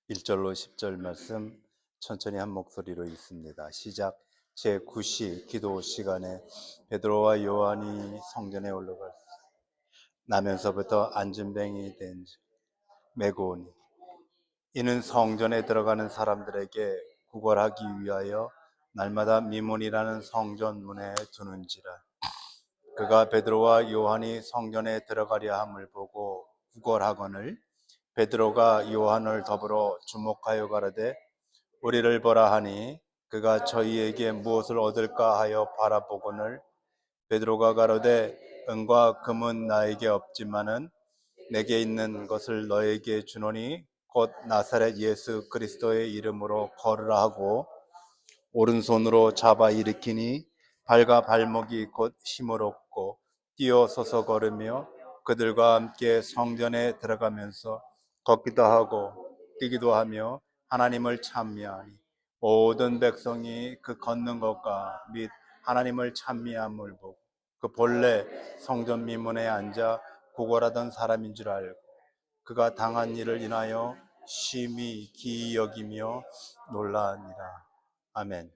1절로 10절 말씀 천천히 한 목소리로 읽습니다. 시작. 제9시 기도 시간에 베드로와 요한이 성전에 올라갈 나면서부터 안진뱅이 된 메고 오니 이는 성전에 들어가는 사람들에게 구걸하기 위하여 날마다 미문이라는 성전 문에 두는지라. 그가 베드로와 요한이 성전에 들어가려 함을 보고 구걸하거늘 베드로가 요한을 더불어 주목하여 가로되 우리를 보라 하니 그가 저희에게 무엇을 얻을까 하여 바라보거늘 베드로가 가로되 은과 금은 나에게 없지만은 내게 있는 것을 너에게 주노니 곧 나사렛 예수 그리스도의 이름으로 걸으라 하고 오른손으로 잡아 일으키니 발과 발목이 곧 힘을 얻고 뛰어서서 걸으며 그들과 함께 성전에 들어가면서 걷기도 하고 뛰기도 하며 하나님을 찬미하니 모든 백성이 그 걷는 것과 및 하나님을 찬미함을 보고 그 본래 성전 미문에 앉아 구걸하던 사람인 줄 알고 그가 당한 일을 인하여 심히 기이 여기며 놀라니라. 아멘.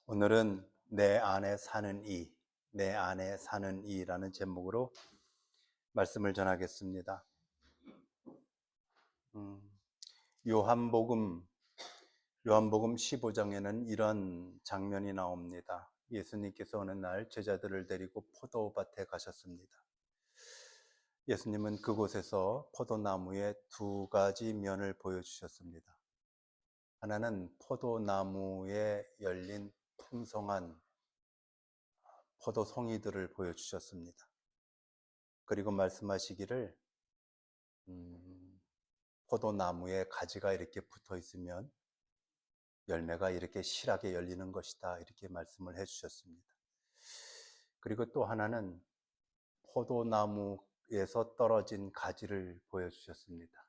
오늘은 내 안에 사는 이, 내 안에 사는 이라는 제목으로 말씀을 전하겠습니다. 요한복음 15장에는 이런 장면이 나옵니다. 예수님께서 어느 날 제자들을 데리고 포도밭에 가셨습니다. 예수님은 그곳에서 포도나무의 두 가지 면을 보여주셨습니다. 하나는 포도나무에 열린 풍성한 포도송이들을 보여주셨습니다. 그리고 말씀하시기를 포도나무에 가지가 이렇게 붙어 있으면 열매가 이렇게 실하게 열리는 것이다, 이렇게 말씀을 해주셨습니다. 그리고 또 하나는 포도나무에서 떨어진 가지를 보여주셨습니다.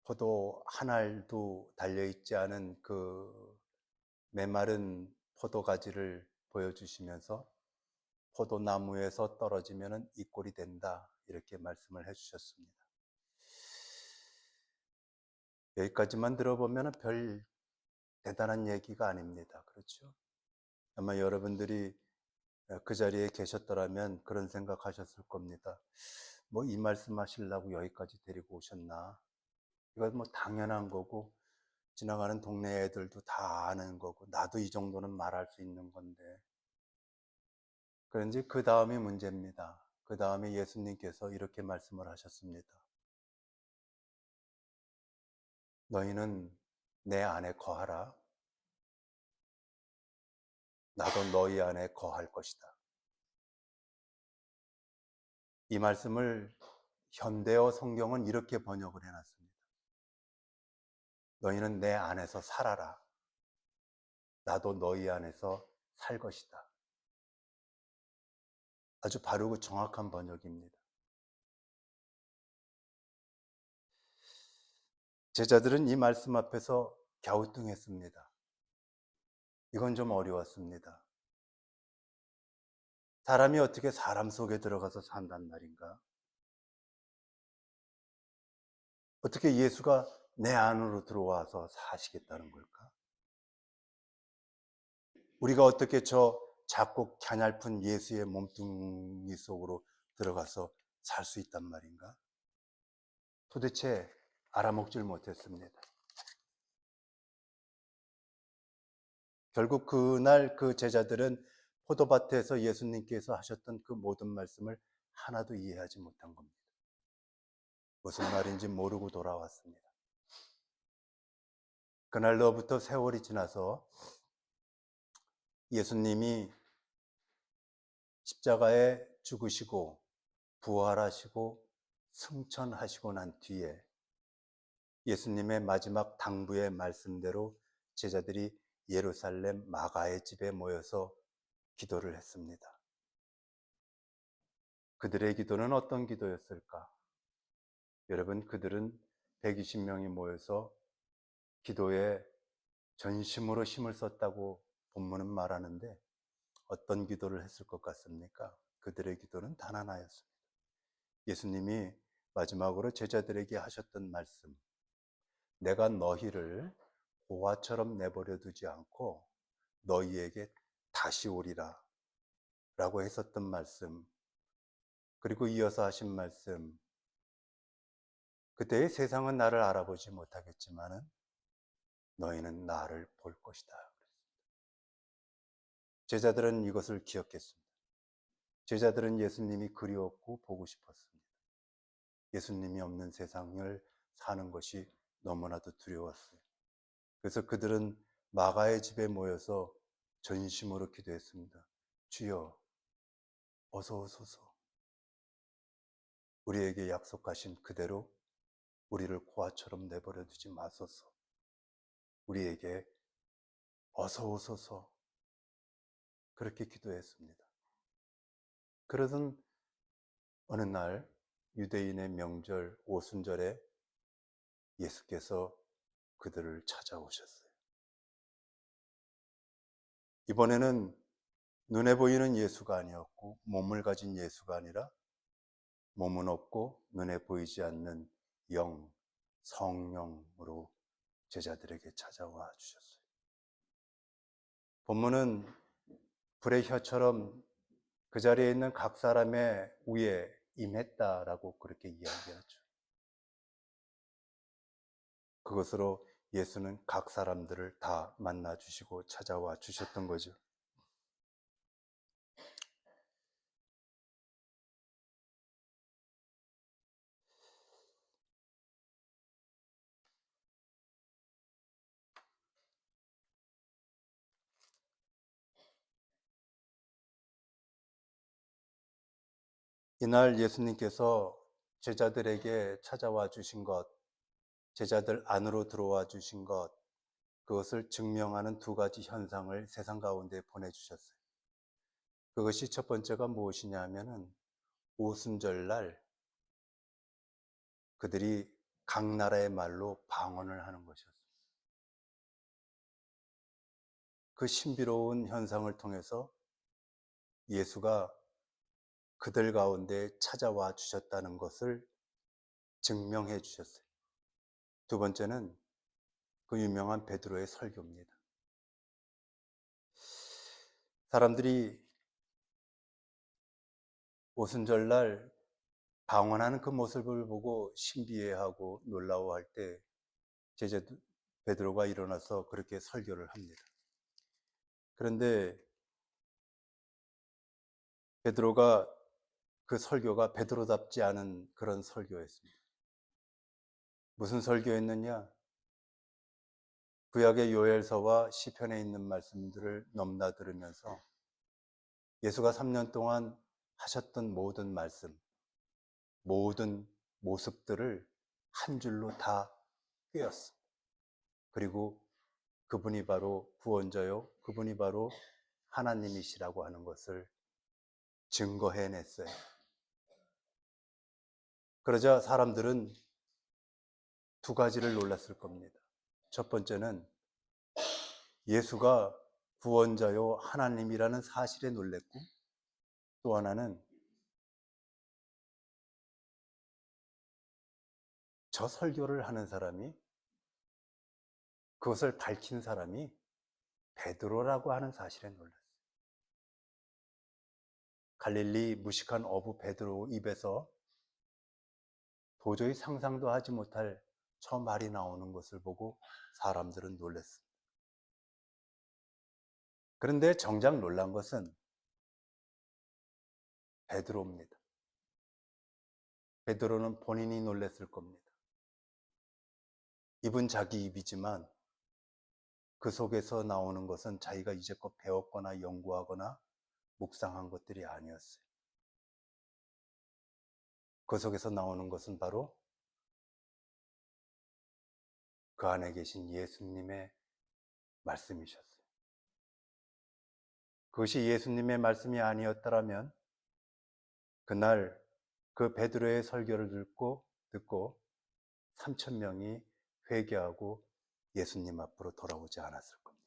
포도 한 알도 달려있지 않은 그 메마른 포도가지를 보여주시면서 포도나무에서 떨어지면 이 꼴이 된다, 이렇게 말씀을 해주셨습니다. 여기까지만 들어보면 별 대단한 얘기가 아닙니다. 그렇죠? 아마 여러분들이 그 자리에 계셨더라면 그런 생각하셨을 겁니다. 뭐 이 말씀 하시려고 여기까지 데리고 오셨나? 이건 뭐 당연한 거고 지나가는 동네 애들도 다 아는 거고 나도 이 정도는 말할 수 있는 건데, 그런지 그 다음이 문제입니다. 그 다음에 예수님께서 이렇게 말씀을 하셨습니다. 너희는 내 안에 거하라. 나도 너희 안에 거할 것이다. 이 말씀을 현대어 성경은 이렇게 번역을 해놨습니다. 너희는 내 안에서 살아라. 나도 너희 안에서 살 것이다. 아주 바르고 정확한 번역입니다. 제자들은 이 말씀 앞에서 갸우뚱했습니다. 이건 좀 어려웠습니다. 사람이 어떻게 사람 속에 들어가서 산단 말인가? 어떻게 예수가 내 안으로 들어와서 사시겠다는 걸까? 우리가 어떻게 저 작고 갸냘픈 예수의 몸뚱이 속으로 들어가서 살 수 있단 말인가? 도대체 알아먹질 못했습니다. 결국 그날 그 제자들은 포도밭에서 예수님께서 하셨던 그 모든 말씀을 하나도 이해하지 못한 겁니다. 무슨 말인지 모르고 돌아왔습니다. 그날로부터 세월이 지나서 예수님이 십자가에 죽으시고 부활하시고 승천하시고 난 뒤에 예수님의 마지막 당부의 말씀대로 제자들이 예루살렘 마가의 집에 모여서 기도를 했습니다. 그들의 기도는 어떤 기도였을까? 여러분, 그들은 120명이 모여서 기도에 전심으로 힘을 썼다고 본문은 말하는데 어떤 기도를 했을 것 같습니까? 그들의 기도는 단 하나였습니다. 예수님이 마지막으로 제자들에게 하셨던 말씀, 내가 너희를 고아처럼 내버려 두지 않고 너희에게 다시 오리라 라고 했었던 말씀, 그리고 이어서 하신 말씀, 그때의 세상은 나를 알아보지 못하겠지만은 너희는 나를 볼 것이다. 제자들은 이것을 기억했습니다. 제자들은 예수님이 그리웠고 보고 싶었습니다. 예수님이 없는 세상을 사는 것이 너무나도 두려웠어요. 그래서 그들은 마가의 집에 모여서 전심으로 기도했습니다. 주여, 어서 오소서. 우리에게 약속하신 그대로 우리를 고아처럼 내버려 두지 마소서. 우리에게 어서 오소서. 그렇게 기도했습니다. 그러던 어느 날 유대인의 명절 오순절에 예수께서 그들을 찾아오셨어요. 이번에는 눈에 보이는 예수가 아니었고 몸을 가진 예수가 아니라 몸은 없고 눈에 보이지 않는 영, 성령으로 제자들에게 찾아와 주셨어요. 본문은 불의 혀처럼 그 자리에 있는 각 사람의 위에 임했다라고 그렇게 이야기하죠. 그것으로 예수는 각 사람들을 다 만나 주시고 찾아와 주셨던 거죠. 이날 예수님께서 제자들에게 찾아와 주신 것, 제자들 안으로 들어와 주신 것, 그것을 증명하는 두 가지 현상을 세상 가운데 보내주셨어요. 그것이 첫 번째가 무엇이냐 하면은 오순절날 그들이 각 나라의 말로 방언을 하는 것이었어요. 그 신비로운 현상을 통해서 예수가 그들 가운데 찾아와 주셨다는 것을 증명해 주셨어요. 두 번째는 그 유명한 베드로의 설교입니다. 사람들이 오순절날 방언하는 그 모습을 보고 신비해하고 놀라워할 때 제자 베드로가 일어나서 그렇게 설교를 합니다. 그런데 베드로가 그 설교가 베드로답지 않은 그런 설교였습니다. 무슨 설교였느냐? 구약의 요엘서와 시편에 있는 말씀들을 넘나 들으면서 예수가 3년 동안 하셨던 모든 말씀, 모든 모습들을 한 줄로 다 꿰었습니다. 그리고 그분이 바로 구원자요, 그분이 바로 하나님이시라고 하는 것을 증거해냈어요. 그러자 사람들은 두 가지를 놀랐을 겁니다. 첫 번째는 예수가 구원자요 하나님이라는 사실에 놀랬고, 또 하나는 저 설교를 하는 사람이, 그것을 밝힌 사람이 베드로라고 하는 사실에 놀랐어요. 갈릴리 무식한 어부 베드로 입에서 도저히 상상도 하지 못할 저 말이 나오는 것을 보고 사람들은 놀랐습니다. 그런데 정작 놀란 것은 베드로입니다. 베드로는 본인이 놀랐을 겁니다. 입은 자기 입이지만 그 속에서 나오는 것은 자기가 이제껏 배웠거나 연구하거나 묵상한 것들이 아니었어요. 그 속에서 나오는 것은 바로 그 안에 계신 예수님의 말씀이셨어요. 그것이 예수님의 말씀이 아니었더라면 그날 그 베드로의 설교를 듣고 3천 명이 회개하고 예수님 앞으로 돌아오지 않았을 겁니다.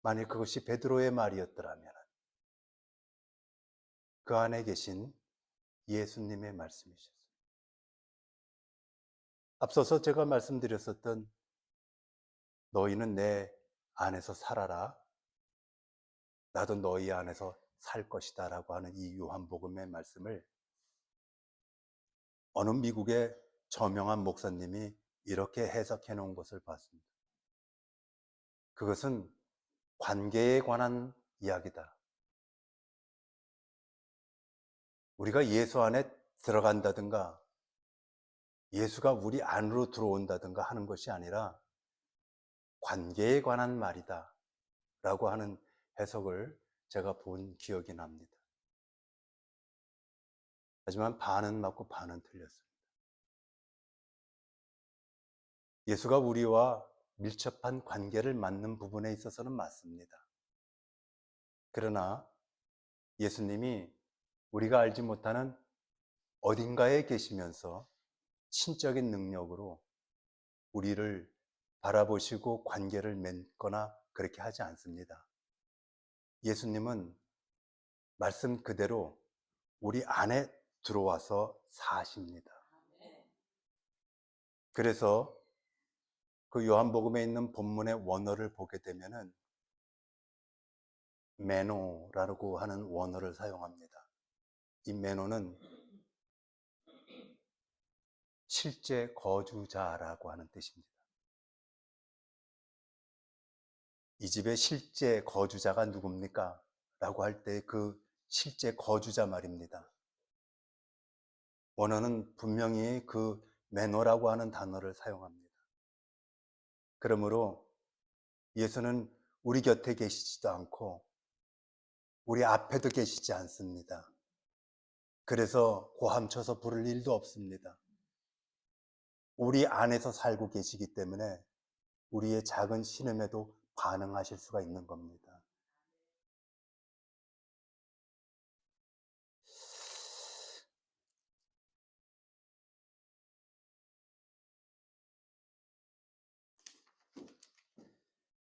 만일 그것이 베드로의 말이었더라면 그 안에 계신 예수님의 말씀이셨어요. 앞서서 제가 말씀드렸었던 너희는 내 안에서 살아라. 나도 너희 안에서 살 것이다 라고 하는 이 요한복음의 말씀을 어느 미국의 저명한 목사님이 이렇게 해석해 놓은 것을 봤습니다. 그것은 관계에 관한 이야기다. 우리가 예수 안에 들어간다든가 예수가 우리 안으로 들어온다든가 하는 것이 아니라 관계에 관한 말이다 라고 하는 해석을 제가 본 기억이 납니다. 하지만 반은 맞고 반은 틀렸습니다. 예수가 우리와 밀접한 관계를 맺는 부분에 있어서는 맞습니다. 그러나 예수님이 우리가 알지 못하는 어딘가에 계시면서 신적인 능력으로 우리를 바라보시고 관계를 맺거나 그렇게 하지 않습니다. 예수님은 말씀 그대로 우리 안에 들어와서 사십니다. 그래서 그 요한복음에 있는 본문의 원어를 보게 되면은 메노라고 하는 원어를 사용합니다. 이 메노는 실제 거주자라고 하는 뜻입니다. 이 집의 실제 거주자가 누굽니까? 라고 할 때 그 실제 거주자 말입니다. 원어는 분명히 그 매너라고 하는 단어를 사용합니다. 그러므로 예수는 우리 곁에 계시지도 않고 우리 앞에도 계시지 않습니다. 그래서 고함쳐서 부를 일도 없습니다. 우리 안에서 살고 계시기 때문에 우리의 작은 신음에도 반응하실 수가 있는 겁니다.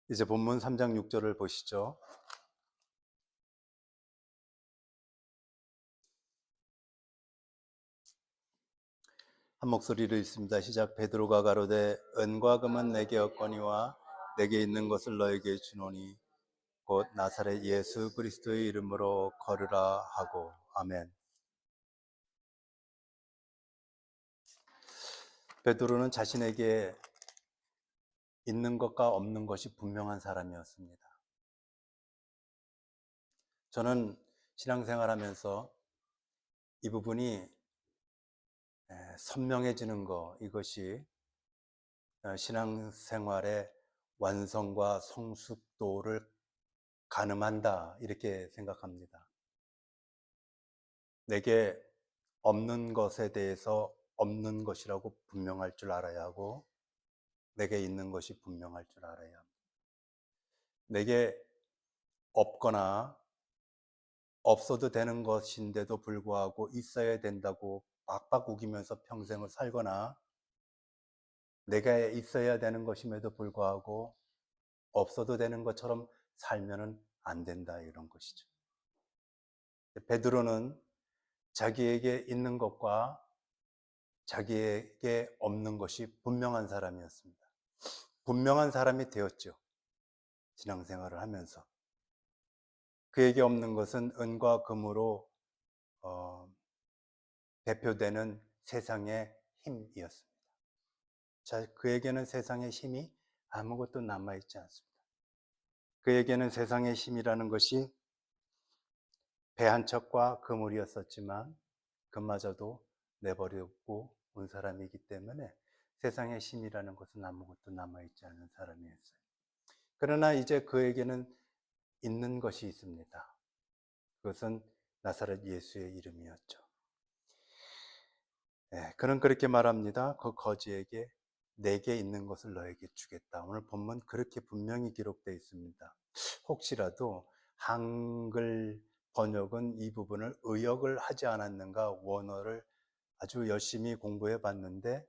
이제 본문 3장 6절을 보시죠. 한 목소리로 읽습니다. 시작. 베드로가 가로되 은과 금은 내게 없거니와 내게 있는 것을 너에게 주노니 곧 나사렛 예수 그리스도의 이름으로 걸으라 하고. 아멘. 베드로는 자신에게 있는 것과 없는 것이 분명한 사람이었습니다. 저는 신앙생활하면서 이 부분이 선명해지는 것, 이것이 신앙생활의 완성과 성숙도를 가늠한다 이렇게 생각합니다. 내게 없는 것에 대해서 없는 것이라고 분명할 줄 알아야 하고 내게 있는 것이 분명할 줄 알아야 합니다. 내게 없거나 없어도 되는 것인데도 불구하고 있어야 된다고 빡빡 우기면서 평생을 살거나 내가 있어야 되는 것임에도 불구하고 없어도 되는 것처럼 살면은 안 된다 이런 것이죠. 베드로는 자기에게 있는 것과 자기에게 없는 것이 분명한 사람이었습니다. 분명한 사람이 되었죠. 신앙생활을 하면서. 그에게 없는 것은 은과 금으로 대표되는 세상의 힘이었습니다. 자, 그에게는 세상의 힘이 아무것도 남아있지 않습니다. 그에게는 세상의 힘이라는 것이 배 한 척과 그물이었었지만 그마저도 내버리고 온 사람이기 때문에 세상의 힘이라는 것은 아무것도 남아있지 않은 사람이었어요. 그러나 이제 그에게는 있는 것이 있습니다. 그것은 나사렛 예수의 이름이었죠. 그는 그렇게 말합니다. 그 거지에게 내게 있는 것을 너에게 주겠다. 오늘 본문 그렇게 분명히 기록되어 있습니다. 혹시라도 한글 번역은 이 부분을 의역을 하지 않았는가 원어를 아주 열심히 공부해 봤는데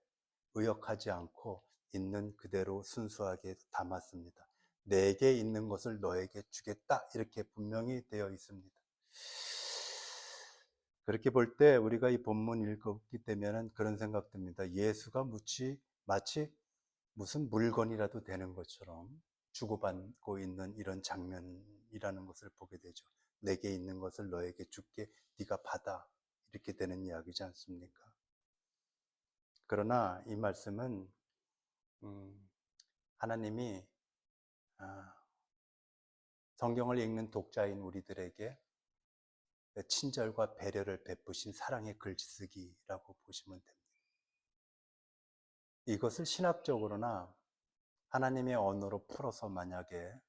의역하지 않고 있는 그대로 순수하게 담았습니다. 내게 있는 것을 너에게 주겠다 이렇게 분명히 되어 있습니다. 그렇게 볼 때 우리가 이 본문 읽었기 때문에 그런 생각 듭니다. 예수가 무지 마치 무슨 물건이라도 되는 것처럼 주고받고 있는 이런 장면이라는 것을 보게 되죠. 내게 있는 것을 너에게 줄게, 네가 받아, 이렇게 되는 이야기지 않습니까? 그러나 이 말씀은 하나님이 성경을 읽는 독자인 우리들에게 친절과 배려를 베푸신 사랑의 글쓰기라고 보시면 됩니다. 이것을 신학적으로나 하나님의 언어로 풀어서 만약에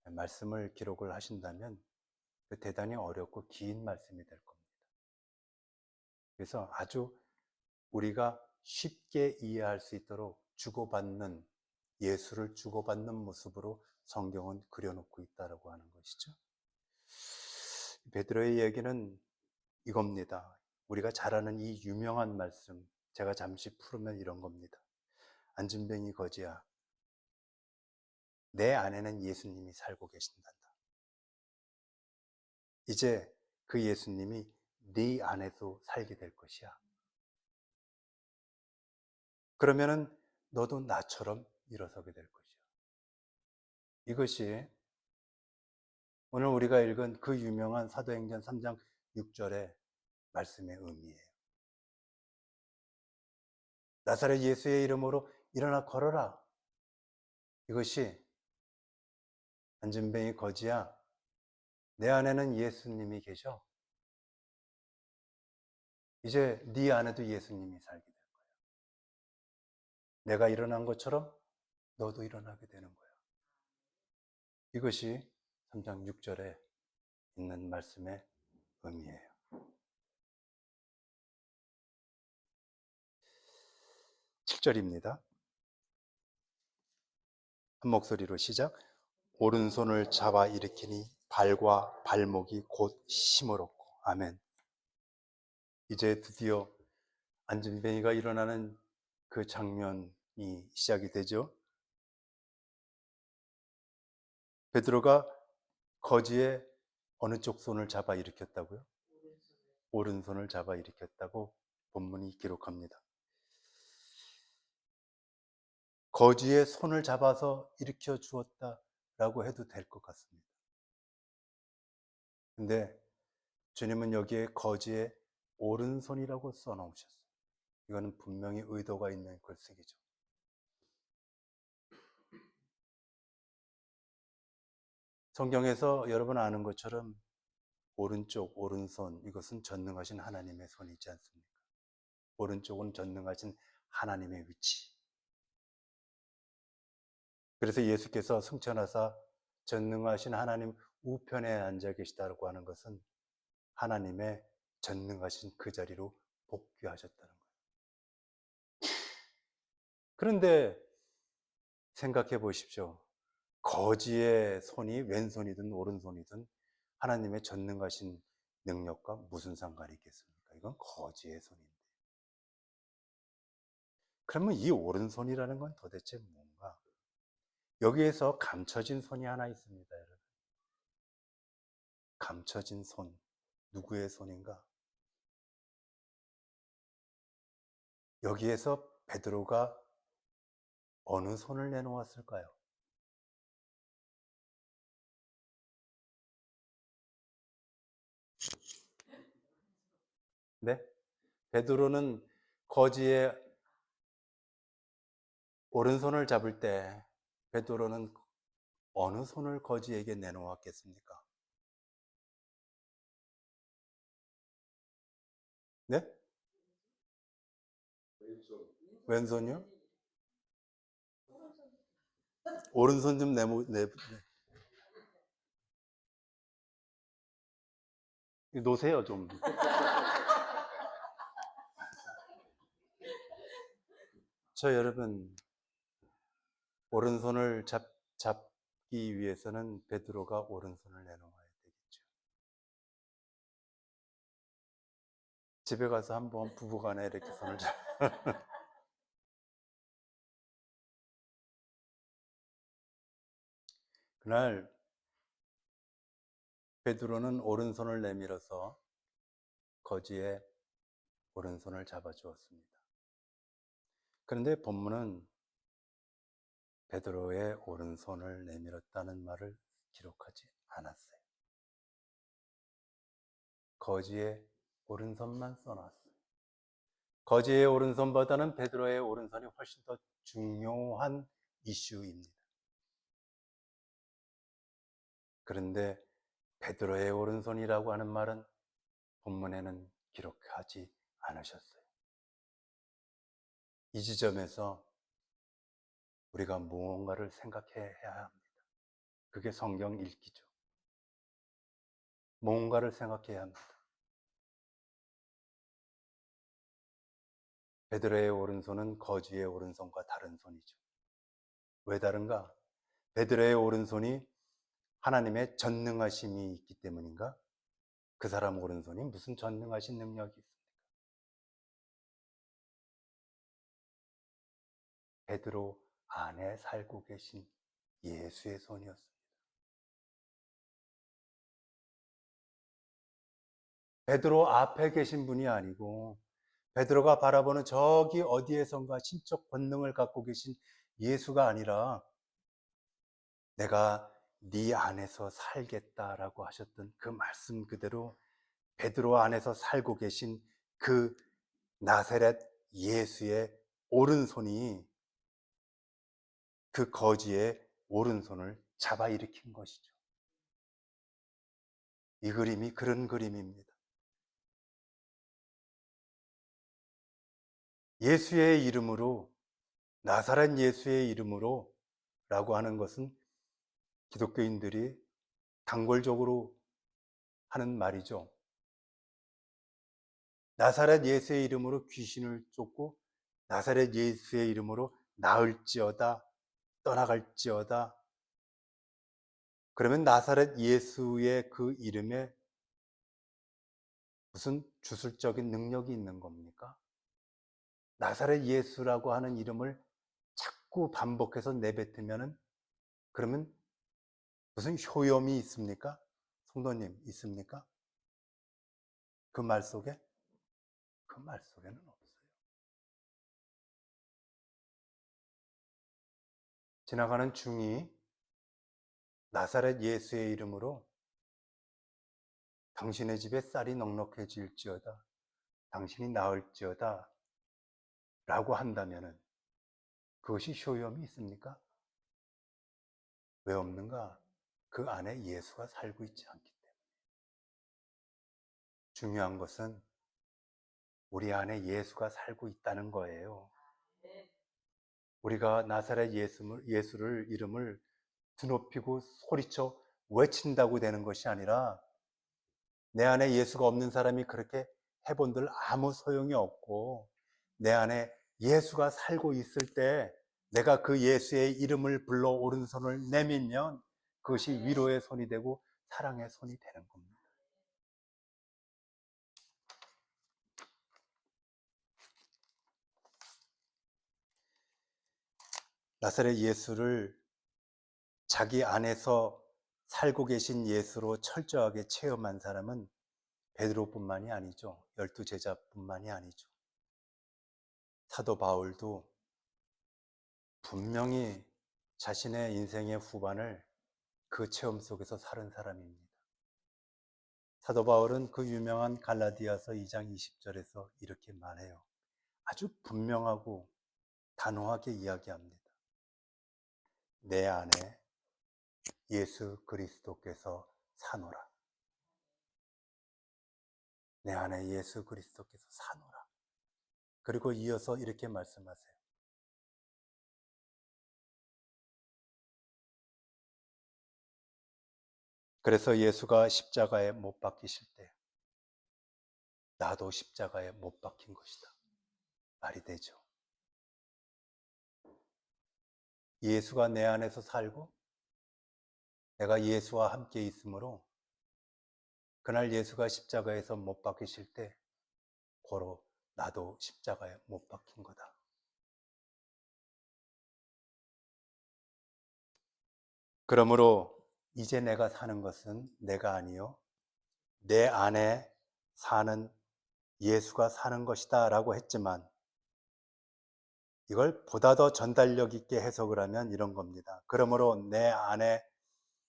말씀을 기록을 하신다면 대단히 어렵고 긴 말씀이 될 겁니다. 그래서 아주 우리가 쉽게 이해할 수 있도록 주고받는, 예수를 주고받는 모습으로 성경은 그려놓고 있다고 하는 것이죠. 베드로의 얘기는 이겁니다. 우리가 잘 아는 이 유명한 말씀, 제가 잠시 풀으면 이런 겁니다. 안진뱅이 거지야, 내 안에는 예수님이 살고 계신단다. 이제 그 예수님이 네 안에도 살게 될 것이야. 그러면은 너도 나처럼 일어서게 될 것이야. 이것이 오늘 우리가 읽은 그 유명한 사도행전 3장 6절의 말씀의 의미예요. 나사렛 예수의 이름으로 일어나 걸어라. 이것이 안진뱅이 거지야, 내 안에는 예수님이 계셔. 이제 네 안에도 예수님이 살게 될 거야. 내가 일어난 것처럼 너도 일어나게 되는 거야. 이것이 3장 6절에 있는 말씀의 의미예요. 7절입니다. 한 목소리로 시작. 오른손을 잡아 일으키니 발과 발목이 곧 힘을 얻고. 아멘. 이제 드디어 안진뱅이가 일어나는 그 장면이 시작이 되죠. 베드로가 거지의 어느 쪽 손을 잡아 일으켰다고요? 오른손을 잡아 일으켰다고 본문이 기록합니다. 거지의 손을 잡아서 일으켜 주었다라고 해도 될 것 같습니다. 근데 주님은 여기에 거지의 오른손이라고 써놓으셨어요. 이거는 분명히 의도가 있는 글쓰기죠. 성경에서 여러분 아는 것처럼 오른쪽, 오른손, 이것은 전능하신 하나님의 손이지 않습니까? 오른쪽은 전능하신 하나님의 위치. 그래서 예수께서 승천하사 전능하신 하나님 우편에 앉아 계시다고 하는 것은 하나님의 전능하신 그 자리로 복귀하셨다는 거예요. 그런데 생각해 보십시오. 거지의 손이 왼손이든 오른손이든 하나님의 전능하신 능력과 무슨 상관이 있겠습니까? 이건 거지의 손인데. 그러면 이 오른손이라는 건 도대체 뭔가? 여기에서 감춰진 손이 하나 있습니다, 여러분. 감춰진 손. 누구의 손인가? 여기에서 베드로가 어느 손을 내놓았을까요? 네? 베드로는 거지의 오른손을 잡을 때 베드로는 어느 손을 거지에게 내놓았겠습니까? 네? 왼손이요? 오른손 좀 놓으세요, 좀. 저 여러분, 오른손을 잡기 위해서는 베드로가 오른손을 내놓아야 되겠죠. 집에 가서 한번 부부간에 이렇게 손을 잡. 그날 베드로는 오른손을 내밀어서 거지의 오른손을 잡아주었습니다. 그런데 본문은 베드로의 오른손을 내밀었다는 말을 기록하지 않았어요. 거지의 오른손만 써놨어요. 거지의 오른손보다는 베드로의 오른손이 훨씬 더 중요한 이슈입니다. 그런데 베드로의 오른손이라고 하는 말은 본문에는 기록하지 않으셨어요. 이 지점에서 우리가 무언가를 생각해야 합니다. 그게 성경 읽기죠. 무언가를 생각해야 합니다. 베드로의 오른손은 거지의 오른손과 다른 손이죠. 왜 다른가? 베드로의 오른손이 하나님의 전능하심이 있기 때문인가? 그 사람 오른손이 무슨 전능하신 능력이 있습니까? 베드로 안에 살고 계신 예수의 손이었습니다. 베드로 앞에 계신 분이 아니고 베드로가 바라보는 저기 어디에선가 신적 권능을 갖고 계신 예수가 아니라 내가 네 안에서 살겠다라고 하셨던 그 말씀 그대로 베드로 안에서 살고 계신 그 나사렛 예수의 오른손이 그 거지의 오른손을 잡아 일으킨 것이죠. 이 그림이 그런 그림입니다. 예수의 이름으로, 나사렛 예수의 이름으로 라고 하는 것은 기독교인들이 단골적으로 하는 말이죠. 나사렛 예수의 이름으로 귀신을 쫓고 나사렛 예수의 이름으로 나을지어다, 떠나갈지어다. 그러면 나사렛 예수의 그 이름에 무슨 주술적인 능력이 있는 겁니까? 나사렛 예수라고 하는 이름을 자꾸 반복해서 내뱉으면 그러면 무슨 효염이 있습니까? 성도님 있습니까? 그 말 속에? 그 말 속에는 없어요. 지나가는 중이 나사렛 예수의 이름으로 당신의 집에 쌀이 넉넉해질지어다, 당신이 나을지어다 라고 한다면 그것이 효염이 있습니까? 왜 없는가? 그 안에 예수가 살고 있지 않기 때문에. 중요한 것은 우리 안에 예수가 살고 있다는 거예요. 우리가 나사렛 예수를 이름을 드높이고 소리쳐 외친다고 되는 것이 아니라 내 안에 예수가 없는 사람이 그렇게 해본들 아무 소용이 없고 내 안에 예수가 살고 있을 때 내가 그 예수의 이름을 불러 오른손을 내밀면 그것이 위로의 손이 되고 사랑의 손이 되는 겁니다. 나사렛 예수를 자기 안에서 살고 계신 예수로 철저하게 체험한 사람은 베드로뿐만이 아니죠. 12제자뿐만이 아니죠. 사도 바울도 분명히 자신의 인생의 후반을 그 체험 속에서 살은 사람입니다. 사도 바울은 그 유명한 갈라디아서 2장 20절에서 이렇게 말해요. 아주 분명하고 단호하게 이야기합니다. 내 안에 예수 그리스도께서 사노라. 내 안에 예수 그리스도께서 사노라. 그리고 이어서 이렇게 말씀하세요. 그래서 예수가 십자가에 못 박히실 때 나도 십자가에 못 박힌 것이다. 말이 되죠. 예수가 내 안에서 살고 내가 예수와 함께 있으므로 그날 예수가 십자가에서 못 박히실 때 고로 나도 십자가에 못 박힌 거다. 그러므로 이제 내가 사는 것은 내가 아니요 내 안에 사는 예수가 사는 것이다 라고 했지만 이걸 보다 더 전달력 있게 해석을 하면 이런 겁니다. 그러므로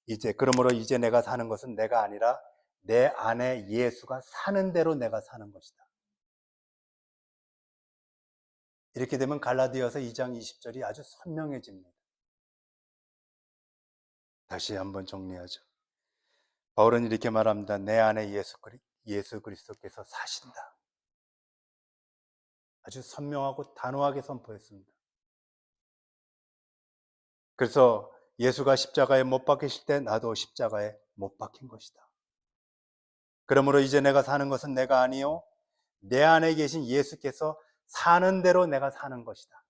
이제 내가 사는 것은 내가 아니라 내 안에 예수가 사는 대로 내가 사는 것이다. 이렇게 되면 갈라디아서 2장 20절이 아주 선명해집니다. 다시 한번 정리하죠. 바울은 이렇게 말합니다. 내 안에 예수 그리스도께서 사신다. 아주 선명하고 단호하게 선포했습니다. 그래서 예수가 십자가에 못 박히실 때 나도 십자가에 못 박힌 것이다. 그러므로 이제 내가 사는 것은 내가 아니요 내 안에 계신 예수께서 사는 대로 내가 사는 것이다.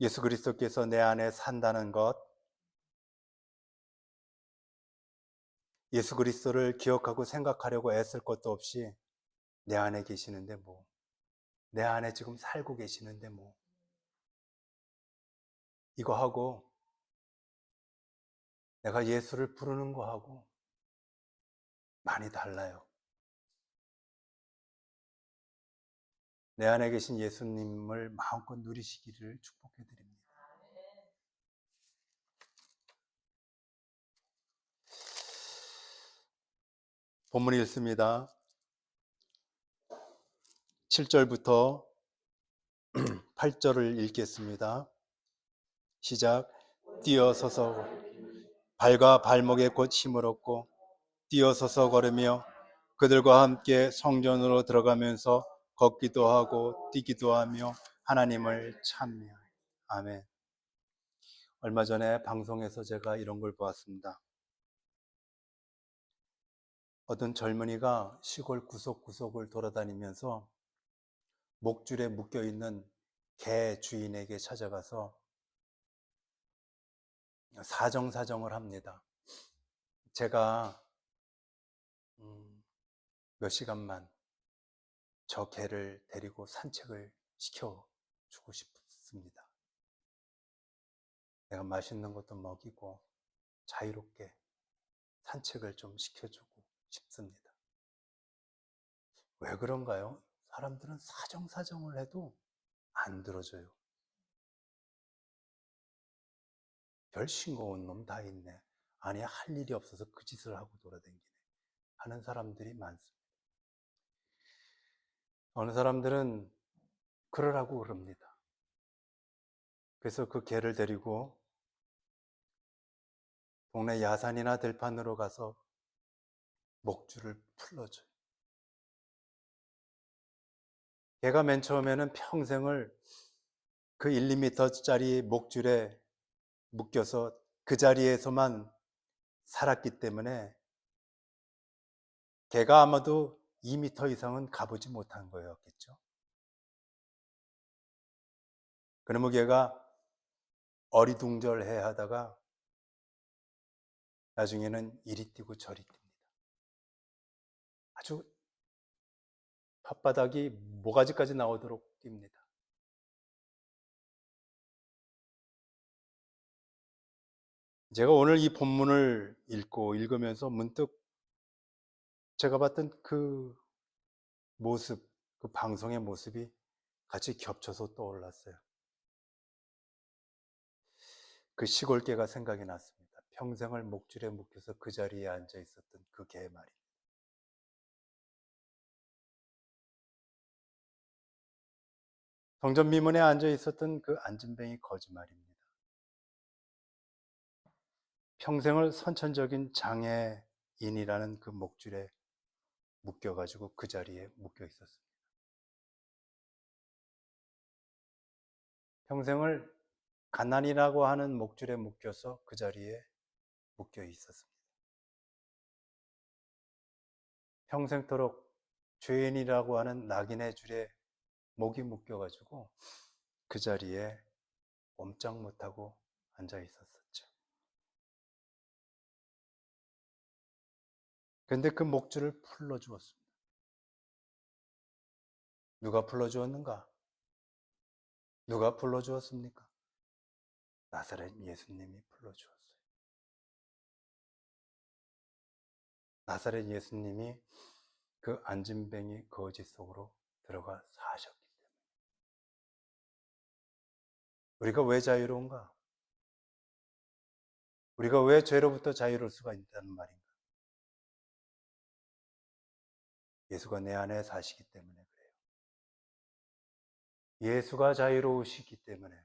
예수 그리스도께서 내 안에 산다는 것, 예수 그리스도를 기억하고 생각하려고 애쓸 것도 없이 내 안에 계시는데 뭐, 내 안에 지금 살고 계시는데 뭐, 이거 하고 내가 예수를 부르는 거하고 많이 달라요. 내 안에 계신 예수님을 마음껏 누리시기를 축복해 드립니다. 본문이 있습니다. 7절부터 8절을 읽겠습니다. 시작. 뛰어서서 발과 발목에 곧 힘을 얻고 뛰어서서 걸으며 그들과 함께 성전으로 들어가면서 걷기도 하고 뛰기도 하며 하나님을 찬미하여. 아멘. 얼마 전에 방송에서 제가 이런 걸 보았습니다. 어떤 젊은이가 시골 구석구석을 돌아다니면서 목줄에 묶여있는 개 주인에게 찾아가서 사정사정을 합니다. 제가 몇 시간만 저 개를 데리고 산책을 시켜주고 싶습니다. 내가 맛있는 것도 먹이고 자유롭게 산책을 좀 시켜주고 싶습니다. 왜 그런가요? 사람들은 사정사정을 해도 안 들어줘요. 별 싱거운 놈 다 있네. 아니, 할 일이 없어서 그 짓을 하고 돌아다니네 하는 사람들이 많습니다. 어느 사람들은 그러라고 그럽니다. 그래서 그 개를 데리고 동네 야산이나 들판으로 가서 목줄을 풀러줘요. 개가 맨 처음에는 평생을 그 1, 2m짜리 목줄에 묶여서 그 자리에서만 살았기 때문에 개가 아마도 2m 이상은 가보지 못한 거였겠죠. 그러면 개가 어리둥절해 하다가 나중에는 이리 뛰고 저리 뜁니다. 아주 혓바닥이 모가지까지 나오도록 뜁니다. 제가 오늘 이 본문을 읽으면서 문득 제가 봤던 그 모습, 그 방송의 모습이 같이 겹쳐서 떠올랐어요. 그 시골개가 생각이 났습니다. 평생을 목줄에 묶여서 그 자리에 앉아 있었던 그 개 말입니다. 성전 미문에 앉아 있었던 그 안진뱅이 거짓말입니다. 평생을 선천적인 장애인이라는 그 목줄에 묶여가지고 그 자리에 묶여 있었습니다. 평생을 가난이라고 하는 목줄에 묶여서 그 자리에 묶여 있었습니다. 평생토록 죄인이라고 하는 낙인의 줄에 목이 묶여가지고 그 자리에 꼼짝 못하고 앉아 있었었죠. 그런데 그 목줄을 풀어주었습니다. 누가 풀어주었는가? 누가 풀어주었습니까? 나사렛 예수님이 풀어주었어요. 나사렛 예수님이 그 안진뱅이 거지 속으로 들어가 사셨기 때문에. 우리가 왜 자유로운가? 우리가 왜 죄로부터 자유로울 수가 있다는 말인가? 예수가 내 안에 사시기 때문에 그래요. 예수가 자유로우시기 때문에,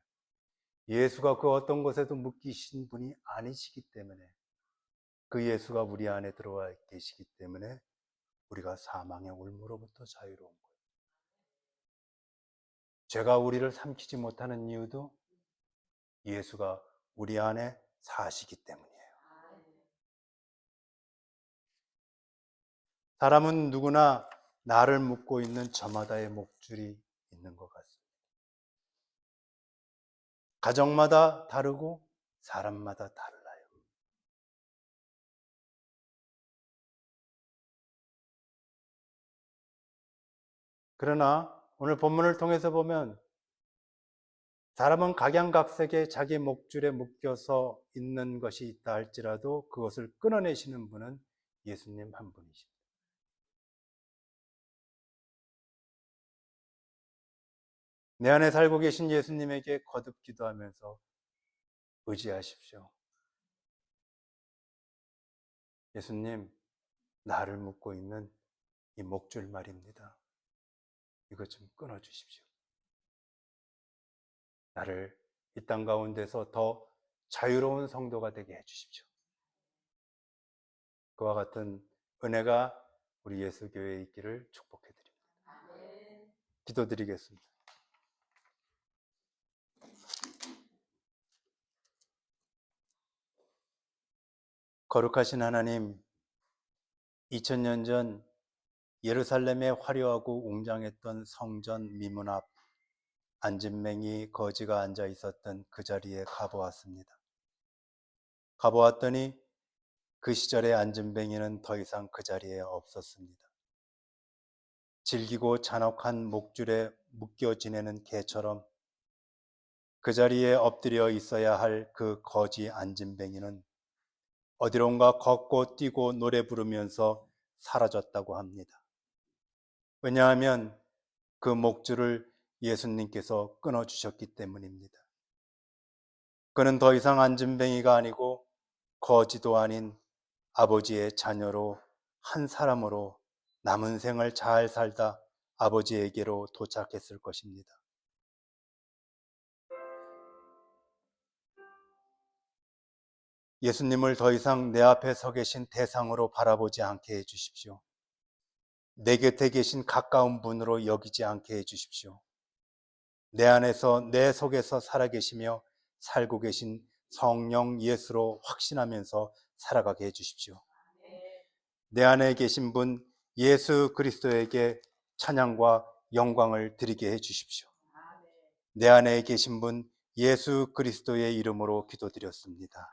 예수가 그 어떤 것에도 묶이신 분이 아니시기 때문에, 그 예수가 우리 안에 들어와 계시기 때문에 우리가 사망의 올무로부터 자유로운 거예요. 죄가 우리를 삼키지 못하는 이유도 예수가 우리 안에 사시기 때문이에요. 사람은 누구나 나를 묶고 있는 저마다의 목줄이 있는 것 같습니다. 가정마다 다르고 사람마다 달라요. 그러나 오늘 본문을 통해서 보면 사람은 각양각색의 자기 목줄에 묶여서 있는 것이 있다 할지라도 그것을 끊어내시는 분은 예수님 한 분이십니다. 내 안에 살고 계신 예수님에게 거듭 기도하면서 의지하십시오. 예수님, 나를 묶고 있는 이 목줄 말입니다. 이것 좀 끊어주십시오. 나를 이 땅 가운데서 더 자유로운 성도가 되게 해주십시오. 그와 같은 은혜가 우리 예수교회에 있기를 축복해 드립니다. 기도드리겠습니다. 거룩하신 하나님, 2000년 전 예루살렘의 화려하고 웅장했던 성전 미문 앞 안진뱅이 거지가 앉아 있었던 그 자리에 가보았습니다. 가보았더니 그 시절의 안진뱅이는 더 이상 그 자리에 없었습니다. 질기고 잔혹한 목줄에 묶여 지내는 개처럼 그 자리에 엎드려 있어야 할 그 거지 안진뱅이는 어디론가 걷고 뛰고 노래 부르면서 사라졌다고 합니다. 왜냐하면 그 목줄을 예수님께서 끊어주셨기 때문입니다. 그는 더 이상 안진뱅이가 아니고 거지도 아닌 아버지의 자녀로 한 사람으로 남은 생을 잘 살다 아버지에게로 도착했을 것입니다. 예수님을 더 이상 내 앞에 서 계신 대상으로 바라보지 않게 해주십시오. 내 곁에 계신 가까운 분으로 여기지 않게 해주십시오. 내 안에서 내 속에서 살아계시며 살고 계신 성령 예수로 확신하면서 살아가게 해주십시오. 내 안에 계신 분 예수 그리스도에게 찬양과 영광을 드리게 해주십시오. 내 안에 계신 분 예수 그리스도의 이름으로 기도드렸습니다.